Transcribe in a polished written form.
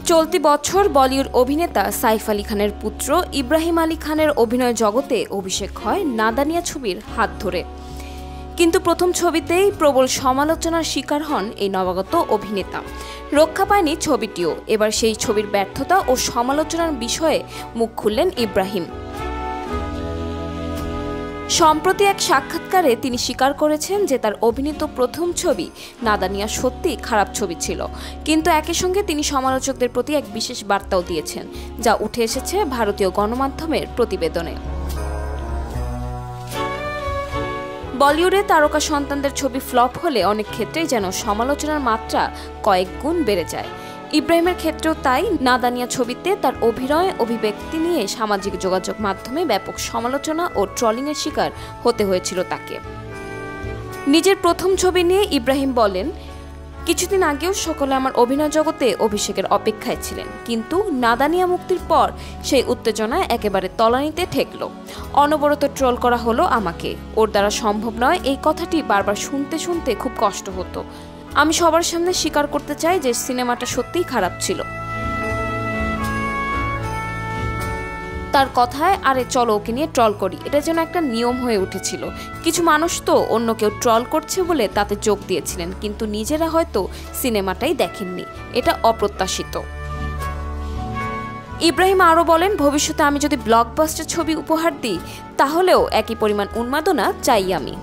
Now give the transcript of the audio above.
চলতি বছর বলিউড অভিনেতা সাইফ আলী খানের পুত্র ইব্রাহিম আলী খানের অভিনয় জগতে অভিষেক হয় নাদানিয়া ছবির হাত ধরে। কিন্তু প্রথম ছবিতেই প্রবল সমালোচনার শিকার হন এই নবাগত অভিনেতা। রক্ষা পায়নি ছবিটিও। এবার সেই ছবির ব্যর্থতা ও সমালোচনার বিষয়ে মুখ খুললেন ইব্রাহিম। সম্প্রতি এক সাক্ষাৎকারে তিনি স্বীকার করেছেন যে তার অভিনীত প্রথম ছবি নাদানিয়া সত্যি খারাপ ছবি ছিল, কিন্তু একই সঙ্গে তিনি সমালোচকদের প্রতি এক বিশেষ বার্তাও দিয়েছেন, যা উঠে এসেছে ভারতীয় গণমাধ্যমের প্রতিবেদনে। বলিউডে তারকা সন্তানদের ছবি ফ্লপ হলে অনেক ক্ষেত্রেই যেন সমালোচনার মাত্রা কয়েক গুণ বেড়ে যায়। ইব্রাহিমের ক্ষেত্রেও তাই। নাদানিয়া ছবিতে তার অভিনয় অভিব্যক্তি নিয়ে সামাজিক যোগাযোগ মাধ্যমে ব্যাপক সমালোচনা ও ট্রলিংয়ের শিকার হতে হয়েছিল তাকে। নিজের প্রথম ছবি নিয়ে ইব্রাহিম বলেন, কিছুদিন আগেও সকলে আমার অভিনয় জগতে অভিষেকের অপেক্ষায় ছিলেন, কিন্তু নাদানিয়া মুক্তির পর সেই উত্তেজনা একেবারে তলানিতে ঠেকল। অনবরত ট্রল করা হলো আমাকে। ওর দ্বারা সম্ভব নয়, এই কথাটি বারবার শুনতে শুনতে খুব কষ্ট হতো। আমি সবার সামনে স্বীকার করতে চাই যে সিনেমাটা সত্যিই খারাপ ছিল। তার কথায়, আরে চলো ওকে নিয়ে ট্রল করি, এটা যেন একটা নিয়ম হয়ে উঠেছিল। কিছু মানুষ তো অন্য কেউ ট্রল করছে বলে তাতে যোগ দিয়েছিলেন, কিন্তু নিজেরা হয়তো সিনেমাটাই দেখেননি। এটা অপ্রত্যাশিত। ইব্রাহিম আরও বলেন, ভবিষ্যতে আমি যদি ব্লকবাস্টার ছবি উপহার দিই, তাহলেও একই পরিমাণ উন্মাদনা চাই আমি।